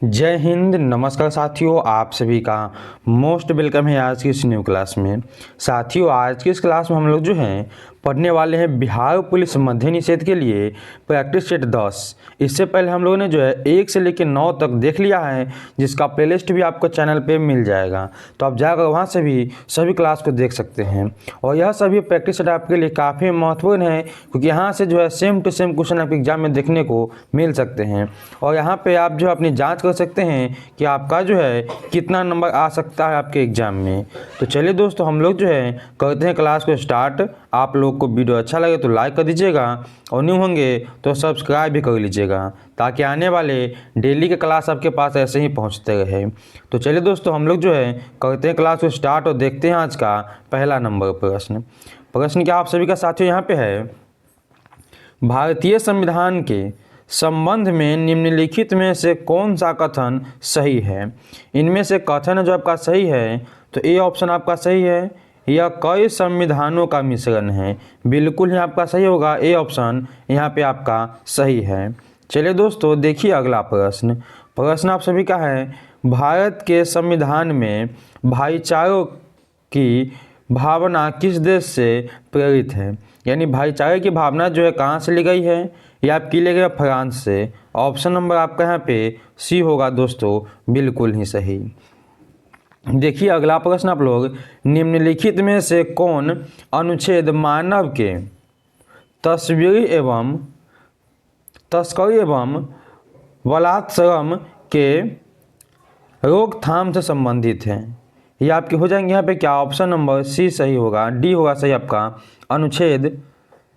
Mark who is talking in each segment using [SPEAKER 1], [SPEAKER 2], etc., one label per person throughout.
[SPEAKER 1] जय हिंद। नमस्कार साथियों, आप सभी का मोस्ट वेलकम है आज की इस न्यू क्लास में। साथियों, आज की इस क्लास में हम लोग जो हैं पढ़ने वाले हैं बिहार पुलिस मध्य निषेध के लिए प्रैक्टिस सेट 10। इससे पहले हम लोगों ने जो है 1 से लेकर 9 तक देख लिया है, जिसका प्लेलिस्ट भी आपको चैनल पे मिल जाएगा, तो आप जाकर वहाँ से भी सभी क्लास को देख सकते हैं। और यह सभी प्रैक्टिस सेट आपके लिए काफ़ी महत्वपूर्ण है, क्योंकि यहाँ से जो है सेम टू सेम क्वेश्चन आपके एग्जाम में देखने को मिल सकते हैं। और यहाँ पे आप जो अपनी जांच कर सकते हैं कि आपका जो है कितना नंबर आ सकता है आपके एग्जाम में। तो चलिए दोस्तों, हम लोग जो है करते हैं क्लास को स्टार्ट। आप लोग को वीडियो अच्छा लगे तो लाइक कर दीजिएगा, और न्यू होंगे तो सब्सक्राइब भी कर लीजिएगा, ताकि आने वाले डेली के क्लास आपके पास ऐसे ही पहुंचते रहे। तो चलिए दोस्तों, हम लोग जो है करते हैं क्लास को स्टार्ट और देखते हैं आज का पहला नंबर प्रश्न क्या आप सभी का साथियों यहाँ पे है। भारतीय संविधान के संबंध में निम्नलिखित में से कौन सा कथन सही है। इनमें से कथन जो आपका सही है, तो ए ऑप्शन आपका सही है। यह कई संविधानों का मिश्रण है, बिल्कुल ही आपका सही होगा। ए ऑप्शन यहाँ पे आपका सही है। चलिए दोस्तों, देखिए अगला प्रश्न आप सभी का है। भारत के संविधान में भाईचारों की भावना किस देश से प्रेरित है। यानी भाईचारे की भावना जो है कहाँ से ली गई है, ये आपकी ली गई फ्रांस से। ऑप्शन नंबर आपका यहाँ पे सी होगा दोस्तों, बिल्कुल ही सही। देखिए अगला प्रश्न आप लोग, निम्नलिखित में से कौन अनुच्छेद मानव के तस्वीरी एवं तस्करी एवं बलात्संग के रोकथाम से संबंधित है। ये आपके हो जाएंगे यहाँ पे क्या, ऑप्शन नंबर सी सही होगा, डी होगा सही आपका, अनुच्छेद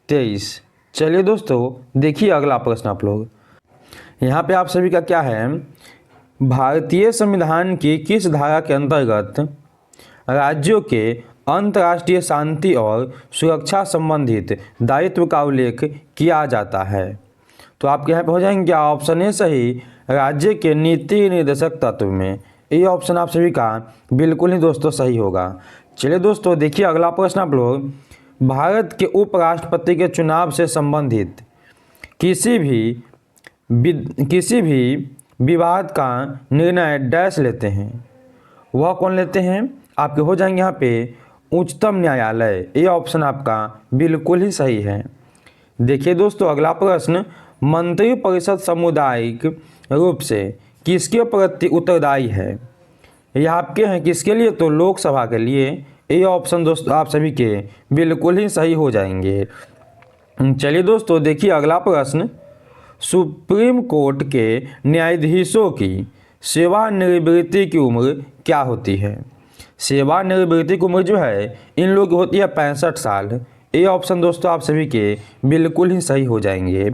[SPEAKER 1] 23। चलिए दोस्तों, देखिए अगला प्रश्न आप लोग, यहाँ पे आप सभी का क्या है। भारतीय संविधान की किस धारा के अंतर्गत राज्यों के अंतर्राष्ट्रीय शांति और सुरक्षा संबंधित दायित्व का उल्लेख किया जाता है। तो आपके यहाँ पे हो जाएंगे क्या, ऑप्शन ए सही, राज्य के नीति निर्देशक तत्व में। ये ऑप्शन आप सभी का बिल्कुल ही दोस्तों सही होगा। चलिए दोस्तों, देखिए अगला प्रश्न आप लोग, भारत के उपराष्ट्रपति के चुनाव से संबंधित किसी भी विवाद का निर्णय डैश लेते हैं। वह कौन लेते हैं, आपके हो जाएंगे यहाँ पे उच्चतम न्यायालय। ये ऑप्शन आपका बिल्कुल ही सही है। देखिए दोस्तों अगला प्रश्न, मंत्रिपरिषद सामुदायिक रूप से किसके प्रति उत्तरदायी है। यह आपके हैं किसके लिए, तो लोकसभा के लिए। ये ऑप्शन दोस्तों आप सभी के बिल्कुल ही सही हो जाएंगे। चलिए दोस्तों, देखिए अगला प्रश्न, सुप्रीम कोर्ट के न्यायाधीशों की सेवानिवृत्ति की उम्र क्या होती है। सेवानिवृत्ति की उम्र जो है इन लोगों की होती है 65 साल। ये ऑप्शन दोस्तों आप सभी के बिल्कुल ही सही हो जाएंगे।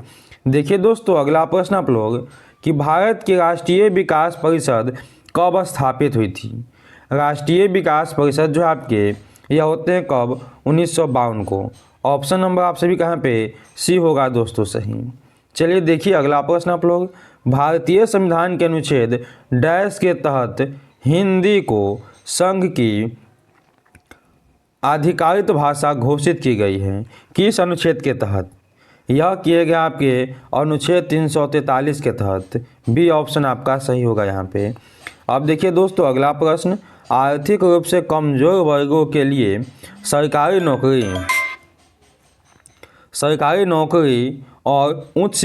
[SPEAKER 1] देखिए दोस्तों अगला प्रश्न आप लोग, कि भारत की राष्ट्रीय विकास परिषद कब स्थापित हुई थी। राष्ट्रीय विकास परिषद जो आपके यह होते हैं कब, 1952 को। ऑप्शन नंबर आप सभी कहाँ पे सी होगा दोस्तों सही। चलिए देखिए अगला प्रश्न आप लोग, भारतीय संविधान के अनुच्छेद डैश के तहत हिंदी को संघ की आधिकारिक भाषा घोषित की गई है। किस अनुच्छेद के तहत, यह किए गए आपके अनुच्छेद 343 के तहत। बी ऑप्शन आपका सही होगा यहाँ पे। अब देखिए दोस्तों अगला प्रश्न, आर्थिक रूप से कमजोर वर्गों के लिए सरकारी नौकरी और उच्च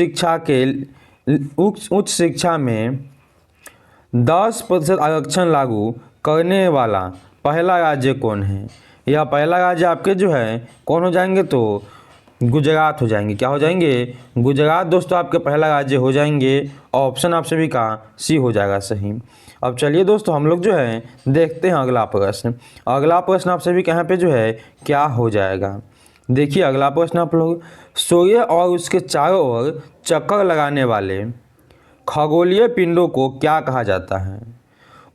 [SPEAKER 1] शिक्षा में 10% आरक्षण लागू करने वाला पहला राज्य कौन है। यह पहला राज्य आपके जो है कौन हो जाएंगे, तो गुजरात हो जाएंगे। क्या हो जाएंगे, गुजरात दोस्तों आपके पहला राज्य हो जाएंगे। ऑप्शन आप सभी का सी हो जाएगा सही। अब चलिए दोस्तों, हम लोग जो है देखते हैं अगला प्रश्न। अगला प्रश्न आप सभी के यहाँ पे जो है क्या हो जाएगा। देखिए अगला प्रश्न आप लोग, सूर्य और उसके चारों ओर चक्कर लगाने वाले खगोलीय पिंडों को क्या कहा जाता है।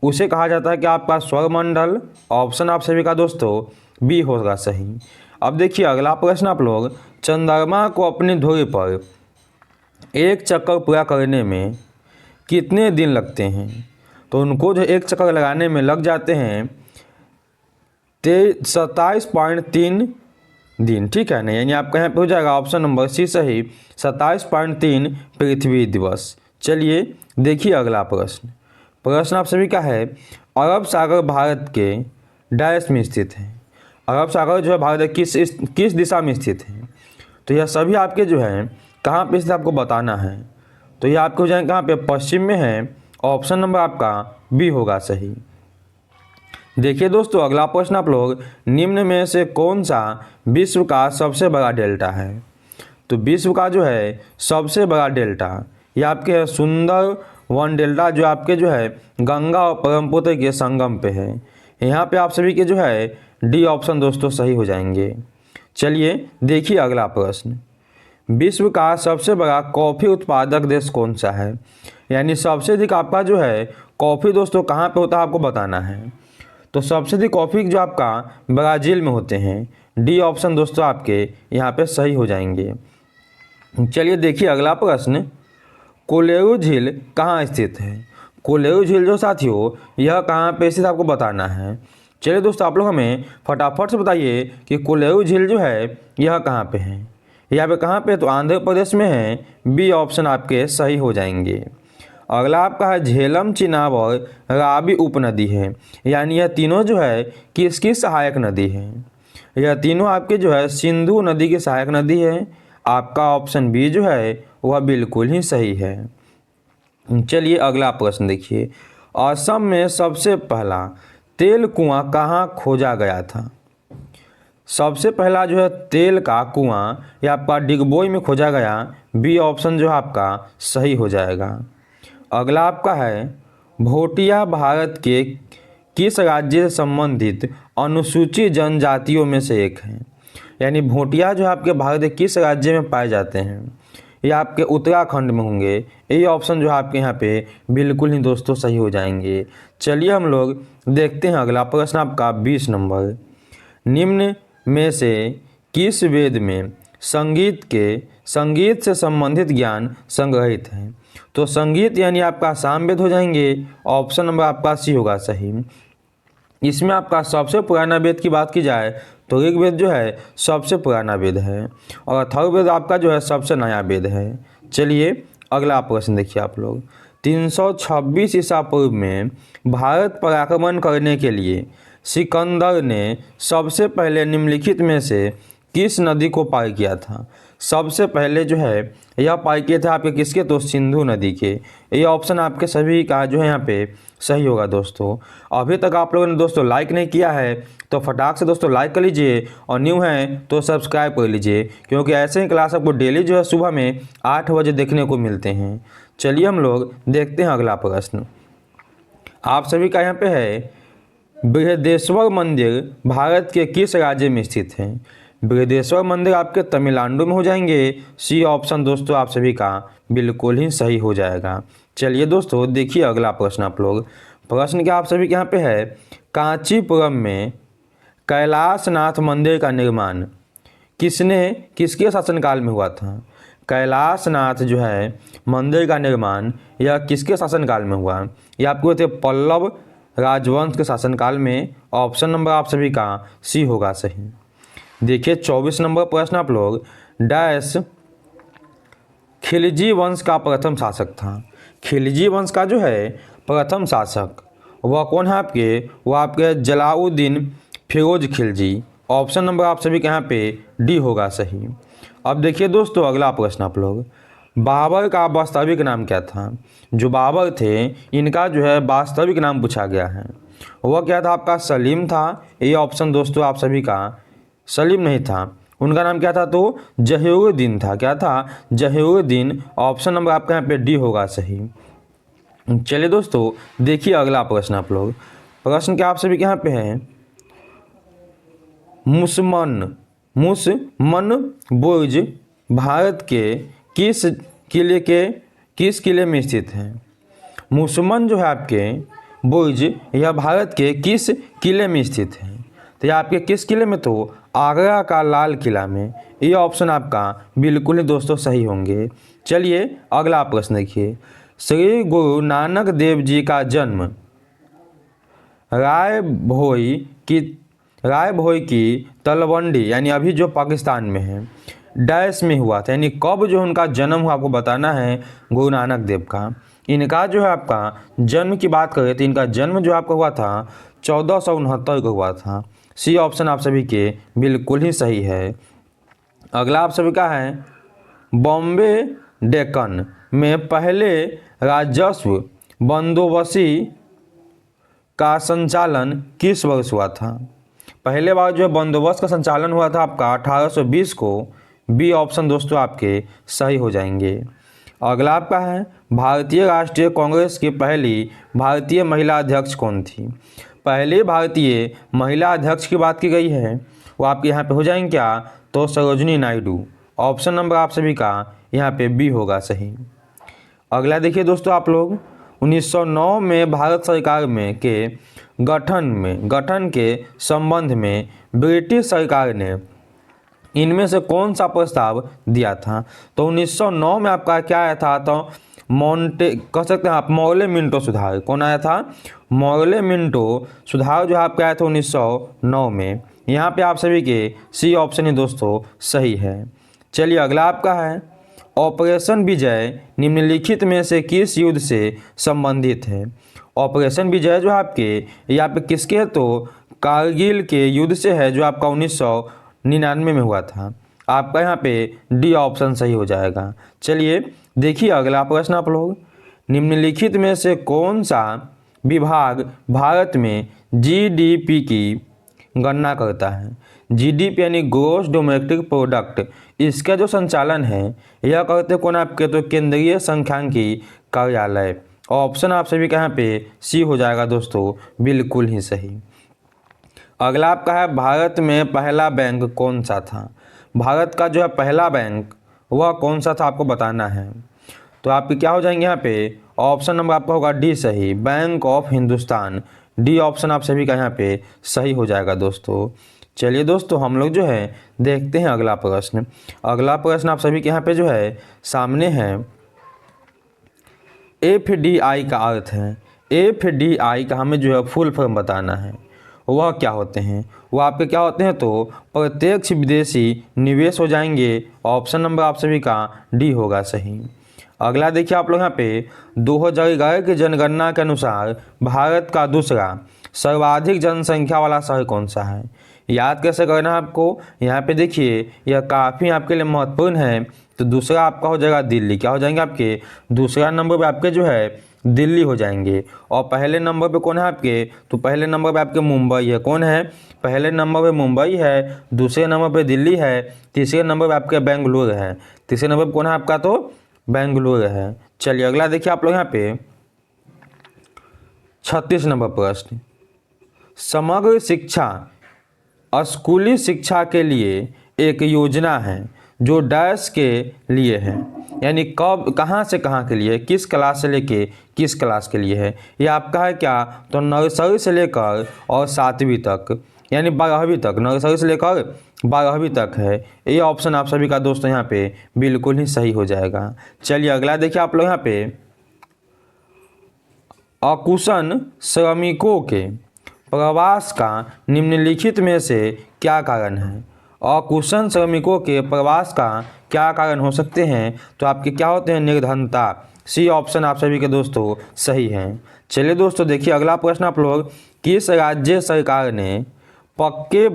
[SPEAKER 1] उसे कहा जाता है कि आपका सौरमंडल। ऑप्शन आप सभी का दोस्तों बी होगा सही। अब देखिए अगला प्रश्न आप लोग, चंद्रमा को अपनी धुरी पर एक चक्कर पूरा करने में कितने दिन लगते हैं। तो उनको जो एक चक्कर लगाने में लग जाते हैं 27.3 दिन, ठीक है ना। यानी आपका यहाँ पे हो जाएगा ऑप्शन नंबर सी सही, 27.3 पृथ्वी दिवस। चलिए देखिए अगला प्रश्न। प्रश्न आप सभी का है, अरब सागर भारत के डैश में स्थित है। अरब सागर जो है भारत के किस दिशा में स्थित है? तो यह सभी आपके जो है कहाँ पे स्थित आपको बताना है। तो यह आपके हो जाएंगे कहाँ पे, पश्चिम में है। ऑप्शन नंबर आपका बी होगा सही। देखिए दोस्तों अगला प्रश्न आप लोग, निम्न में से कौन सा विश्व का सबसे बड़ा डेल्टा है? तो विश्व का जो है सबसे बड़ा डेल्टा ये आपके है सुंदर वन डेल्टा, जो आपके जो है गंगा और ब्रह्मपुत्र के संगम पे है। यहाँ पे आप सभी के जो है डी ऑप्शन दोस्तों सही हो जाएंगे। चलिए देखिए अगला प्रश्न। विश्व का सबसे बड़ा कॉफ़ी उत्पादक देश कौन सा है? यानी सबसे अधिक आपका जो है कॉफ़ी दोस्तों कहाँ पे होता है आपको बताना है। तो सबसे अधिक कॉफ़ी जो आपका ब्राज़ील में होते हैं। डी ऑप्शन दोस्तों आपके यहाँ पे सही हो जाएंगे। चलिए देखिए अगला प्रश्न। कोलेरू झील कहाँ स्थित है? कोलेरू झील जो साथियों यह कहाँ पे स्थित आपको बताना है। चलिए दोस्तों आप लोग हमें फटाफट से बताइए कि कोलेरू झील जो है यह कहाँ पे है। यहाँ पे कहाँ पे, तो आंध्र प्रदेश में है। बी ऑप्शन आपके सही हो जाएंगे। अगला आपका है झेलम, चिनाब और रावी उपनदी है। यानी यह तीनों जो है किसकी सहायक नदी है? यह तीनों आपके जो है सिंधु नदी की सहायक नदी है। आपका ऑप्शन बी जो है वह बिल्कुल ही सही है। चलिए अगला प्रश्न देखिए। असम में सबसे पहला तेल कुआं कहाँ खोजा गया था? सबसे पहला जो है तेल का कुआं ये आपका डिगबोई में खोजा गया। बी ऑप्शन जो है आपका सही हो जाएगा। अगला आपका है भोटिया भारत के किस राज्य से संबंधित अनुसूचित जनजातियों में से एक है? यानी भोटिया जो आपके भारत के किस राज्य में पाए जाते हैं? ये आपके उत्तराखंड में होंगे। ये ऑप्शन जो है आपके यहाँ पे बिल्कुल ही दोस्तों सही हो जाएंगे। चलिए हम लोग देखते हैं अगला प्रश्न आपका 20 नंबर। निम्न में से किस वेद में संगीत से संबंधित ज्ञान संग्रहित है? तो संगीत यानी आपका सामवेद हो जाएंगे। ऑप्शन नंबर आपका सी होगा सही। इसमें आपका सबसे पुराना वेद की बात की जाए तो ऋग्वेद जो है सबसे पुराना वेद है और अथर्ववेद आपका जो है सबसे नया वेद है। चलिए अगला प्रश्न देखिए आप लोग। 326 ईसा पूर्व में भारत पर आक्रमण करने के लिए सिकंदर ने सबसे पहले निम्नलिखित में से किस नदी को पार किया था? सबसे पहले जो है यह पार किए थे आपके किसके, तो सिंधु नदी के। ये ऑप्शन आपके सभी का जो है यहाँ पे सही होगा दोस्तों। अभी तक आप लोगों ने दोस्तों लाइक नहीं किया है तो फटाक से दोस्तों लाइक कर लीजिए और न्यू हैं तो सब्सक्राइब कर लीजिए, क्योंकि ऐसे ही क्लास आपको डेली जो है सुबह में 8 बजे देखने को मिलते हैं। चलिए हम लोग देखते हैं अगला प्रश्न। आप सभी का यहाँ पे है बृहदेश्वर मंदिर भारत के किस राज्य में स्थित है? बृहदेश्वर मंदिर आपके तमिलनाडु में हो जाएंगे। सी ऑप्शन दोस्तों आप सभी का बिल्कुल ही सही हो जाएगा। चलिए दोस्तों देखिए अगला प्रश्न आप लोग। प्रश्न क्या आप सभी के यहाँ पे है, कांचीपुरम में कैलाशनाथ मंदिर का निर्माण किसके शासनकाल में हुआ था? कैलाशनाथ जो है मंदिर का निर्माण यह किसके शासनकाल में हुआ? यह आपको थे पल्लव राजवंश के शासनकाल में। ऑप्शन नंबर आप सभी का सी होगा सही। देखिए 24 नंबर प्रश्न आप लोग। डैश खिलजी वंश का प्रथम शासक था। खिलजी वंश का जो है प्रथम शासक वह कौन है आपके? वह आपके जलाउद्दीन फिरोज खिलजी। ऑप्शन नंबर आप सभी के यहाँ पे डी होगा सही। अब देखिए दोस्तों अगला प्रश्न आप लोग। बाबर का वास्तविक नाम क्या था? जो बाबर थे इनका जो है वास्तविक नाम पूछा गया है। वह क्या था आपका? सलीम था। ये ऑप्शन दोस्तों आप सभी का सलीम नहीं था, उनका नाम क्या था? तो जहीरुद्दीन था। क्या था? जहीरुद्दीन। ऑप्शन नंबर आपका यहाँ पे डी होगा सही। चलिए दोस्तों देखिए अगला प्रश्न आप लोग। प्रश्न क्या आप सभी के यहाँ पे है, मुसमन बुर्ज भारत के किस किले में स्थित है? मुसमन जो है आपके बुर्ज यह भारत के किस किले में स्थित है? तो यह आपके किस किले में? तो आगरा का लाल किला में। ये ऑप्शन आपका बिल्कुल ही दोस्तों सही होंगे। चलिए अगला प्रश्न देखिए। श्री गुरु नानक देव जी का जन्म राय भोई की तलवंडी यानी अभी जो पाकिस्तान में है डैश में हुआ था। यानी कब जो उनका जन्म हुआ आपको बताना है गुरु नानक देव का। इनका जो है आपका जन्म की बात करें तो इनका जन्म जो आपका हुआ था 1469 को हुआ था। सी ऑप्शन आप सभी के बिल्कुल ही सही है। अगला आप सभी का है बॉम्बे डेक्कन में पहले राजस्व बंदोबस्ती का संचालन किस वर्ष हुआ था? पहले बार जो है बंदोबस्त का संचालन हुआ था आपका 1820 को। बी ऑप्शन दोस्तों आपके सही हो जाएंगे। अगला आपका है भारतीय राष्ट्रीय कांग्रेस की पहली भारतीय महिला अध्यक्ष कौन थी? पहले भारतीय महिला अध्यक्ष की बात की गई है, वो आपके यहाँ पे हो जाएंगे क्या? तो सरोजिनी नायडू। ऑप्शन नंबर आप सभी का यहाँ पे बी होगा सही। अगला देखिए दोस्तों आप लोग 1909 में भारत सरकार में के गठन के संबंध में ब्रिटिश सरकार ने इनमें से कौन सा प्रस्ताव दिया था? तो 1909 में आपका क्या आया था? तो कह सकते हैं आप मॉर्ले मिंटो सुधार। कौन आया था? मॉर्ले मिंटो सुधार जो आपका आया था 1909 में। यहाँ पे आप सभी के सी ऑप्शन ही दोस्तों सही है। चलिए अगला आपका है ऑपरेशन विजय निम्नलिखित में से किस युद्ध से संबंधित है? ऑपरेशन विजय जो आपके यहाँ पे किसके? तो कारगिल के युद्ध से है, जो आपका 1999 में हुआ था। आपका यहाँ पे डी ऑप्शन सही हो जाएगा। चलिए देखिए अगला प्रश्न आप लोग, निम्नलिखित में से कौन सा विभाग भारत में जीडीपी की गणना करता है? जीडीपी यानी ग्रोस डोमेस्टिक प्रोडक्ट, इसका जो संचालन है यह करते कौन आपके? तो केंद्रीय सांख्यिकी कार्यालय। ऑप्शन आप सभी का यहाँ पे सी हो जाएगा दोस्तों बिल्कुल ही सही। अगला आपका है भारत में पहला बैंक कौन सा था? भारत का जो है पहला बैंक वह कौन सा था आपको बताना है। तो आपके क्या हो जाएंगे यहाँ पे? ऑप्शन नंबर आपका होगा डी सही, bank of Hindustan. D option आप सभी का यहाँ पे सही हो जाएगा दोस्तों। चलिए दोस्तों हम लोग जो है देखते हैं अगला प्रश्न। अगला प्रश्न आप सभी के यहाँ पे जो है सामने है एफडीआई का अर्थ है। एफडीआई का हमें जो है फुल फॉर्म बताना है। वह क्या होते हैं? वो आपके क्या होते हैं? तो प्रत्यक्ष विदेशी निवेश हो जाएंगे। ऑप्शन नंबर आप सभी का डी होगा सही। अगला देखिए आप लोग यहाँ पे 2011 की जनगणना के अनुसार भारत का दूसरा सर्वाधिक जनसंख्या वाला शहर कौन सा है? याद कैसे करना है आपको? यहाँ पे देखिए यह काफ़ी आपके लिए महत्वपूर्ण है। तो दूसरा आपका हो जाएगा दिल्ली। क्या हो जाएंगे आपके? दूसरा नंबर पे आपके जो है दिल्ली हो जाएंगे। और पहले नंबर पे कौन है आपके? तो पहले नंबर पे आपके मुंबई है। कौन है? पहले नंबर पे मुंबई है, दूसरे नंबर पे दिल्ली है, तीसरे नंबर पे आपके बेंगलुरु है। तीसरे नंबर पे कौन है आपका? तो बेंगलुरु है। चलिए अगला देखिए आप लोग यहाँ पे 36 नंबर प्रश्न, समग्र शिक्षा स्कूली शिक्षा के लिए एक योजना है जो डैश के लिए है, यानी कब कहाँ से कहाँ के लिए, किस क्लास से लेके किस क्लास के लिए है। ये आपका है क्या? तो नर्सरी से लेकर और 7वीं तक, यानी 12वीं तक। नर्सरी से लेकर 12वीं तक है। ये ऑप्शन आप सभी का दोस्तों यहाँ पे बिल्कुल ही सही हो जाएगा। चलिए अगला देखिए आप लोग यहाँ पे अकुशल श्रमिकों के प्रवास का निम्नलिखित में से क्या कारण है? अकुशल श्रमिकों के प्रवास का क्या कारण हो सकते हैं? तो आपके क्या होते हैं? निर्धनता। सी ऑप्शन आप सभी के दोस्तों सही हैं। चलिए दोस्तों देखिए अगला प्रश्न आप लोग, किस राज्य सरकार ने पक्के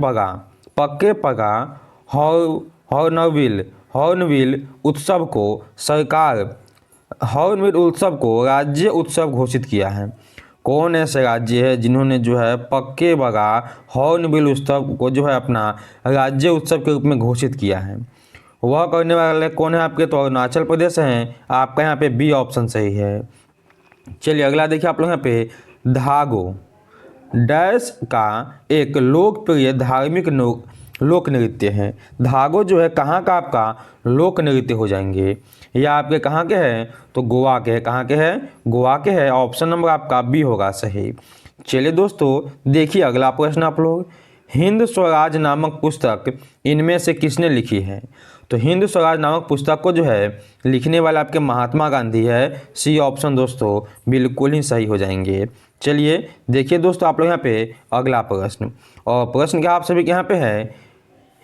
[SPEAKER 1] पगा हॉर्नबिल उत्सव को राज्य उत्सव घोषित किया है? कौन ऐसे राज्य है जिन्होंने जो है पक्के बगा हॉर्नबिल उत्सव को जो है अपना राज्य उत्सव के रूप में घोषित किया है? वह करने वाले कौन है आपके? तो अरुणाचल प्रदेश हैं। आपका यहाँ पे बी ऑप्शन सही है। चलिए अगला देखिए आप लोग यहाँ पे धागो डैश का एक लोकप्रिय धार्मिक लोक नृत्य है। धागो जो है कहाँ का आपका लोक नृत्य हो जाएंगे? या आपके कहाँ के हैं? तो गोवा के हैं। कहाँ के हैं? गोवा के हैं। ऑप्शन नंबर आपका बी होगा सही। चलिए दोस्तों देखिए अगला प्रश्न आप लोग, हिंद स्वराज नामक पुस्तक इनमें से किसने लिखी है? तो हिंद स्वराज नामक पुस्तक को जो है लिखने वाला आपके महात्मा गांधी है। सी ऑप्शन दोस्तों बिल्कुल ही सही हो जाएंगे। चलिए देखिए दोस्तों आप लोग यहाँ पे अगला प्रश्न, और प्रश्न क्या आप सभी के यहाँ पे है,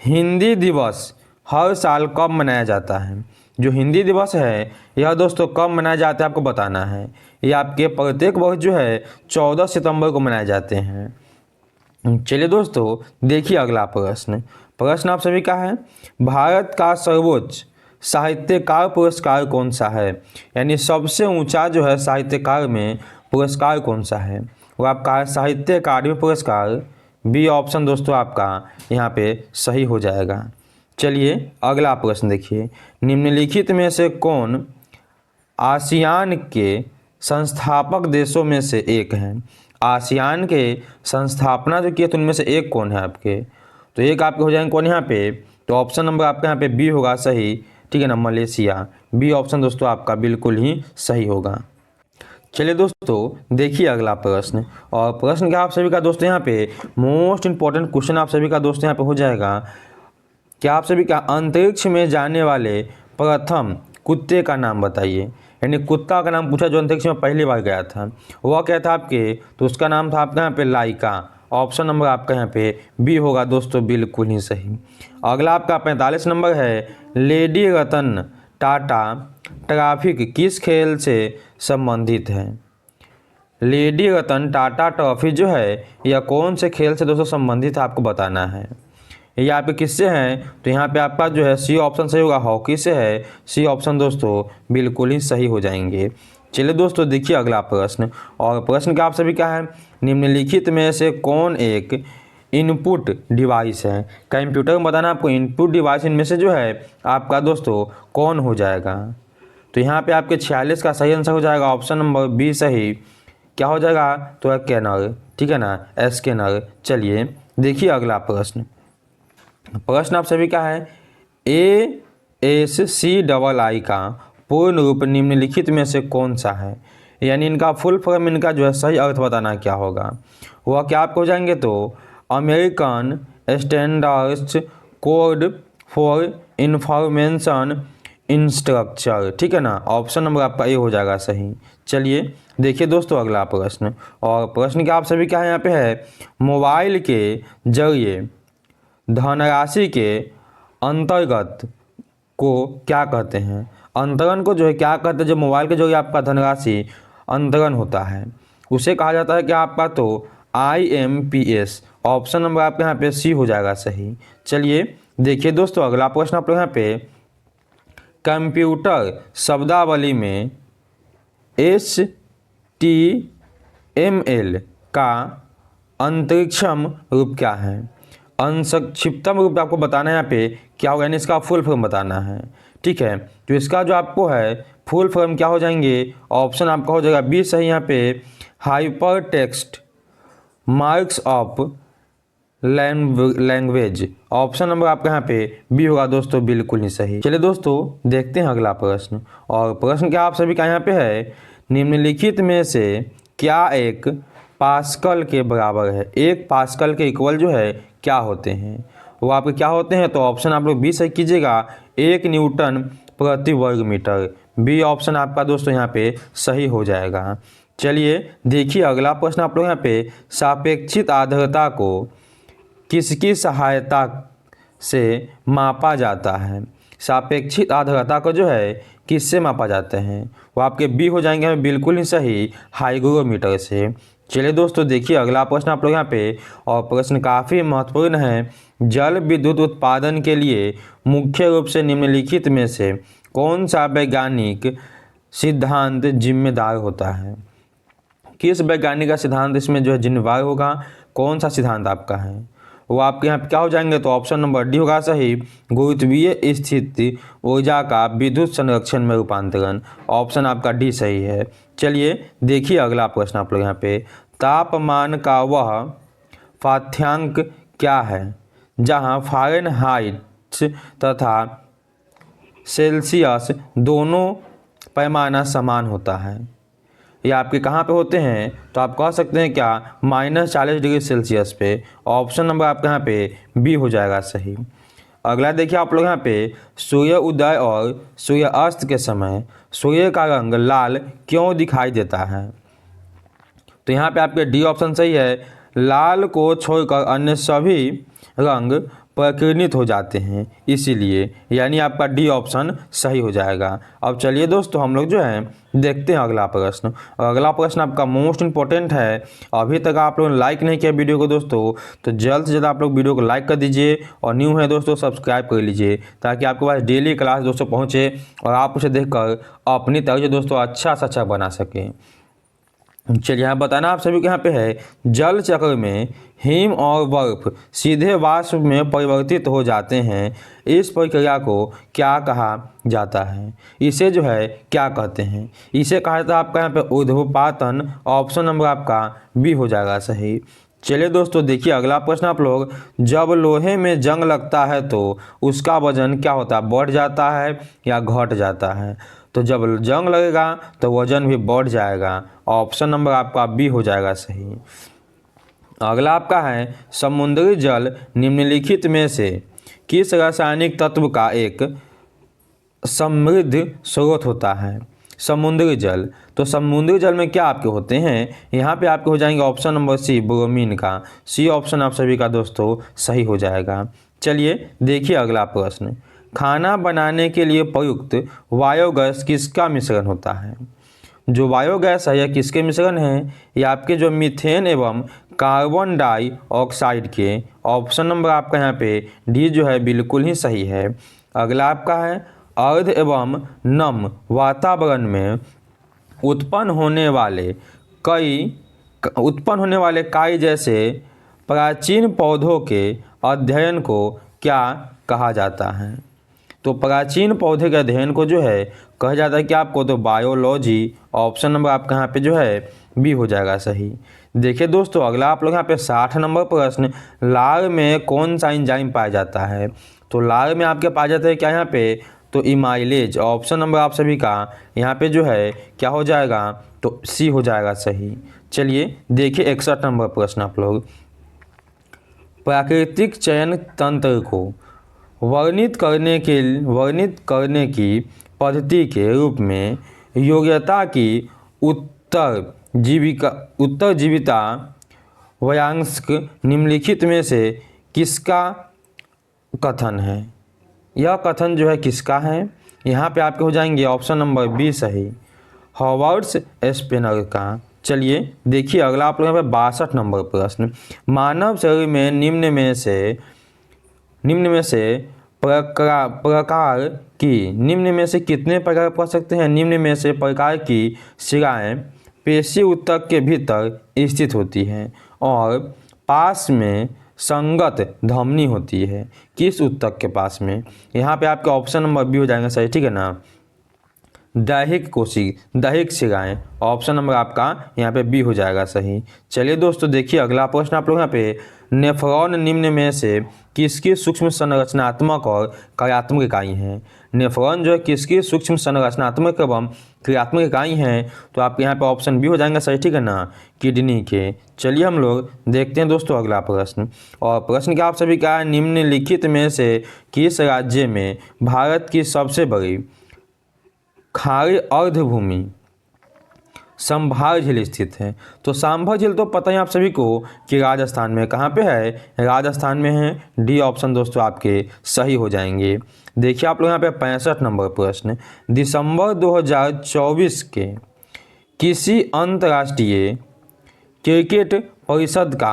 [SPEAKER 1] हिंदी दिवस हर साल कब मनाया जाता है? जो हिंदी दिवस है यह दोस्तों कब मनाया जाता है आपको बताना है। ये आपके प्रत्येक वर्ष जो है 14 सितंबर को मनाए जाते हैं। चलिए दोस्तों देखिए अगला प्रश्न। प्रश्न आप सभी का है, भारत का सर्वोच्च साहित्यकार पुरस्कार कौन सा है? यानी सबसे ऊंचा जो है साहित्यकार में पुरस्कार कौन सा है? वो आपका साहित्य अकादमी पुरस्कार। बी ऑप्शन दोस्तों आपका यहाँ पे सही हो जाएगा। चलिए अगला प्रश्न देखिए, निम्नलिखित में से कौन आसियान के संस्थापक देशों में से एक है? आसियान के संस्थापना जो किए तो उनमें से एक कौन है आपके? तो एक आपके हो जाएंगे कौन यहाँ पे? तो ऑप्शन नंबर आपका यहाँ पे बी होगा सही, ठीक है ना, मलेशिया। बी ऑप्शन दोस्तों आपका बिल्कुल ही सही होगा। चलिए दोस्तों देखिए अगला प्रश्न, और प्रश्न क्या आप सभी का दोस्तों यहाँ पे मोस्ट इंपॉर्टेंट क्वेश्चन आप सभी का दोस्तों यहाँ पे हो जाएगा। क्या आप सभी का अंतरिक्ष में जाने वाले प्रथम कुत्ते का नाम बताइए। यानी कुत्ता का नाम पूछा जो अंतरिक्ष में पहली बार गया था, वह क्या था आपके? तो उसका नाम था आपका यहाँ पे लाइका। ऑप्शन नंबर आपका यहाँ पे बी होगा दोस्तों बिल्कुल ही सही। अगला आपका 45 नंबर है, लेडी रतन टाटा ट्रॉफी किस खेल से संबंधित है? लेडी रतन टाटा ट्रॉफी जो है यह कौन से खेल से दोस्तों संबंधित है आपको बताना है। यहाँ पे किससे हैं? तो यहाँ पे आपका जो है सी ऑप्शन सही होगा, हॉकी से है। सी ऑप्शन दोस्तों बिल्कुल ही सही हो जाएंगे। चलिए दोस्तों देखिए अगला प्रश्न, और प्रश्न क्या आप सभी का है, निम्नलिखित में से कौन एक इनपुट डिवाइस है? कंप्यूटर में बताना आपको इनपुट डिवाइस इनमें से जो है आपका दोस्तों कौन हो जाएगा? तो यहाँ पे आपके 46 का सही आंसर हो जाएगा ऑप्शन नंबर बी सही। क्या हो जाएगा? तो स्कैनर, ठीक है ना, स्कैनर। चलिए देखिए अगला प्रश्न। प्रश्न आप सभी का है, ASCII का पूर्ण रूप निम्नलिखित में से कौन सा है? यानी इनका फुल फॉर्म, इनका जो है सही अर्थ बताना क्या होगा। वह क्या आपको हो जाएंगे? तो American standards code for information infrastructure, ठीक है ना। ऑप्शन नंबर आपका ए हो जाएगा सही। चलिए देखिए दोस्तों अगला प्रश्न, और प्रश्न क्या आप सभी का यहाँ पे है, मोबाइल के जरिए धनराशि के अंतर्गत को क्या कहते हैं? अंतरण को जो है क्या कहते हैं? जो मोबाइल के जरिए आपका धनराशि अंतरण होता है उसे कहा जाता है क्या आपका? तो IMPS। ऑप्शन नंबर आपके यहाँ पे सी हो जाएगा सही। चलिए देखिए दोस्तों अगला प्रश्न आप लोग यहाँ पे, कंप्यूटर शब्दावली में HTML का अंतरिक्षम रूप क्या है? संक्षिप्तम रूप आपको बताना है यहाँ पे क्या होगा, यानी इसका फुल फॉर्म बताना है, ठीक है। तो इसका जो आपको है फुल फॉर्म क्या हो जाएंगे? ऑप्शन आपका हो जाएगा बी सही यहाँ पे, hyper text marks of language. Option number आपका यहाँ पे बी होगा दोस्तों बिल्कुल ही सही। चलिए दोस्तों देखते हैं अगला प्रश्न, और प्रश्न क्या आप सभी का यहाँ पे है, निम्नलिखित में से क्या एक पास्कल के बराबर है? एक पास्कल के इक्वल जो है क्या होते हैं? वो आपके क्या होते हैं? तो ऑप्शन आप लोग बी सही कीजिएगा, 1 न्यूटन प्रति वर्ग मीटर। बी ऑप्शन आपका दोस्तों यहाँ पे सही हो जाएगा। चलिए देखिए अगला प्रश्न आप लोग यहाँ पे, सापेक्षिक आर्द्रता को किसकी सहायता से मापा जाता है? सापेक्षिक आर्द्रता को जो है किससे मापा जाते हैं? वो आपके बी हो जाएंगे हमें बिल्कुल ही सही, हाइग्रोमीटर से। चलिए दोस्तों देखिए अगला प्रश्न आप लोग यहाँ पे, और प्रश्न काफ़ी महत्वपूर्ण है, जल विद्युत उत्पादन के लिए मुख्य रूप से निम्नलिखित में से कौन सा वैज्ञानिक सिद्धांत जिम्मेदार होता है? किस वैज्ञानिक का सिद्धांत इसमें जो है जिम्मेदार होगा? कौन सा सिद्धांत आपका है? वो आपके यहाँ पे क्या हो जाएंगे? तो ऑप्शन नंबर डी होगा सही, गुरुत्वीय स्थिति ऊर्जा का विद्युत संरक्षण में रूपांतरण। ऑप्शन आपका डी सही है। चलिए देखिए अगला प्रश्न आप लोग यहाँ पे, तापमान का वह पाठ्यांक क्या है जहाँ फ़ारेनहाइट तथा सेल्सियस दोनों पैमाना समान होता है? ये आपके कहाँ पे होते हैं? तो आप कह सकते हैं क्या, -40 डिग्री सेल्सियस पे। ऑप्शन नंबर आपका यहाँ पे बी हो जाएगा सही। अगला देखिए आप लोग यहाँ पे, सूर्य उदय और सूर्य अस्त के समय सूर्य का रंग लाल क्यों दिखाई देता है? तो यहाँ पे आपके डी ऑप्शन सही है, लाल को छोड़कर अन्य सभी रंग प्रकीर्णित हो जाते हैं, इसीलिए यानी आपका डी ऑप्शन सही हो जाएगा। अब चलिए दोस्तों हम लोग जो है देखते हैं अगला प्रश्न। और अगला प्रश्न आपका मोस्ट इंपॉर्टेंट है। अभी तक आप लोगों ने लाइक नहीं किया वीडियो को दोस्तों, तो जल्द से जल्द आप लोग वीडियो को लाइक कर दीजिए और न्यू है दोस्तों सब्सक्राइब कर लीजिए, ताकि आपके पास डेली क्लास दोस्तों पहुँचे और आप उसे देखकर अपनी तरह से दोस्तों अच्छा से अच्छा बना सकें। चलिए यहाँ बताना आप सभी के यहाँ पे है, जल चक्र में हिम और बर्फ सीधे वाष्प में परिवर्तित हो जाते हैं, इस प्रक्रिया को क्या कहा जाता है? इसे जो है क्या कहते हैं? इसे कहा जाता है आपका यहाँ पे ऊर्ध्वपातन। ऑप्शन नंबर आपका बी हो जाएगा सही। चलिए दोस्तों देखिए अगला प्रश्न आप लोग, जब लोहे में जंग लगता है तो उसका वजन क्या होता है? बढ़ जाता है या घट जाता है? तो जब जंग लगेगा तो वजन भी बढ़ जाएगा। ऑप्शन नंबर आपका बी हो जाएगा सही। अगला आपका है, समुद्री जल निम्नलिखित में से किस रासायनिक तत्व का एक समृद्ध स्रोत होता है? समुद्री जल, तो समुद्री जल में क्या आपके होते हैं? यहाँ पे आपके हो जाएंगे ऑप्शन नंबर सी, ब्रोमीन का। सी ऑप्शन आप सभी का दोस्तों सही हो जाएगा। चलिए देखिए अगला प्रश्न, खाना बनाने के लिए प्रयुक्त बायोगैस किसका मिश्रण होता है? जो बायोगैस है यह किसके मिश्रण है? ये आपके जो मीथेन एवं कार्बन डाइऑक्साइड के। ऑप्शन नंबर आपका यहाँ पे डी जो है बिल्कुल ही सही है। अगला आपका है, अर्ध एवं नम वातावरण में उत्पन्न होने वाले काई जैसे प्राचीन पौधों के अध्ययन को क्या कहा जाता है? तो प्राचीन पौधे के अध्ययन को जो है कहा जाता है कि आपको तो बायोलॉजी। ऑप्शन नंबर आपका यहाँ पे जो है बी हो जाएगा सही। देखिए दोस्तों अगला आप लोग यहाँ पे 60 नंबर प्रश्न, लार में कौन सा एंजाइम पाया जाता है? तो लार में आपके पाया जाता है क्या यहाँ पे? तो इमाइलेज। ऑप्शन नंबर आप सभी का यहाँ पे जो है क्या हो जाएगा? तो सी हो जाएगा सही। चलिए देखिए 61 नंबर प्रश्न आप लोग, प्राकृतिक चयन तंत्र को वर्णित करने की पद्धति के रूप में योग्यता की उत्तरजीविता वायांश निम्नलिखित में से किसका कथन है? यह कथन जो है किसका है? यहाँ पे आपके हो जाएंगे ऑप्शन नंबर बी सही, हॉवर्ड स्पेनर का। चलिए देखिए अगला आप लोग यहाँ पे 62 नंबर प्रश्न, मानव शरीर में निम्न में से कितने प्रकार पढ़ सकते हैं? निम्न में से प्रकार की शिराएं पेशी ऊतक के भीतर स्थित होती हैं और पास में संगत धमनी होती है। किस ऊतक के पास में? यहाँ पे आपके ऑप्शन नंबर बी हो जाएगा सही, ठीक है ना, दैहिक शिराएं। ऑप्शन नंबर आपका यहाँ पे बी हो जाएगा सही। चलिए दोस्तों देखिए अगला प्रश्न आप लोग यहाँ पे, नेफ्रॉन निम्न में से किसकी सूक्ष्म संरचनात्मक और क्रियात्मक इकाई है? नेफ्रॉन जो है किसकी सूक्ष्म संरचनात्मक एवं क्रियात्मक इकाई है? तो आपके यहाँ पे ऑप्शन बी हो जाएगा सही, ठीक है ना, किडनी के। चलिए हम लोग देखते हैं दोस्तों अगला प्रश्न, और प्रश्न क्या आप सभी का है, निम्नलिखित में से किस राज्य में भारत की सबसे बड़ी खाड़ी अर्धभूमि संभार झील स्थित है? तो सांभर झील तो पता है आप सभी को कि राजस्थान में। कहाँ पे है? राजस्थान में है। डी ऑप्शन दोस्तों आपके सही हो जाएंगे। देखिए आप लोग यहाँ पे 65 नंबर प्रश्न, दिसंबर 2024 के किसी अंतर्राष्ट्रीय क्रिकेट परिषद का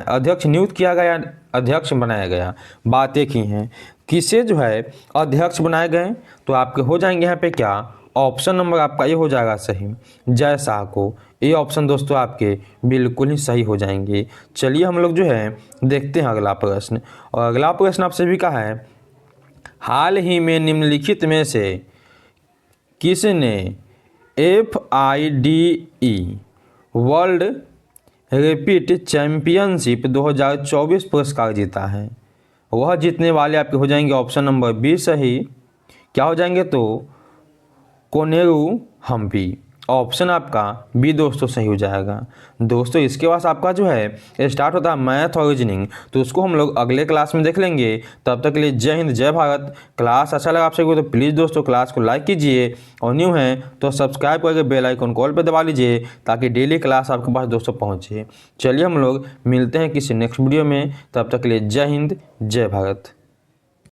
[SPEAKER 1] अध्यक्ष नियुक्त किया गया, अध्यक्ष बनाया गया, बात एक ही है। किसे जो है अध्यक्ष बनाए गए? तो आपके हो जाएंगे यहाँ पे क्या? ऑप्शन नंबर आपका ये हो जाएगा सही, जय शाह को। ये ऑप्शन दोस्तों आपके बिल्कुल ही सही हो जाएंगे। चलिए हम लोग जो है देखते हैं अगला प्रश्न, और अगला प्रश्न आप सभी का है, हाल ही में निम्नलिखित में से किसने FIDE वर्ल्ड रैपिड चैंपियनशिप 2024 पुरस्कार जीता है? वह जीतने वाले आपके हो जाएंगे ऑप्शन नंबर बी सही, क्या हो जाएंगे? तो कोनेरू हम्पी। ऑप्शन आपका बी दोस्तों सही हो जाएगा। दोस्तों इसके बाद आपका जो है स्टार्ट होता है मैथ और रीजनिंग, तो उसको हम लोग अगले क्लास में देख लेंगे। तब तक के लिए जय हिंद जय भारत। क्लास अच्छा लगा आप सभी को तो प्लीज़ दोस्तों क्लास को लाइक कीजिए और न्यू हैं तो सब्सक्राइब करके बेल आइकन कॉल पर दबा लीजिए ताकि डेली क्लास आपके पास दोस्तों पहुँचे। चलिए हम लोग मिलते हैं किसी नेक्स्ट वीडियो में, तब तक के लिए जय हिंद जय भारत।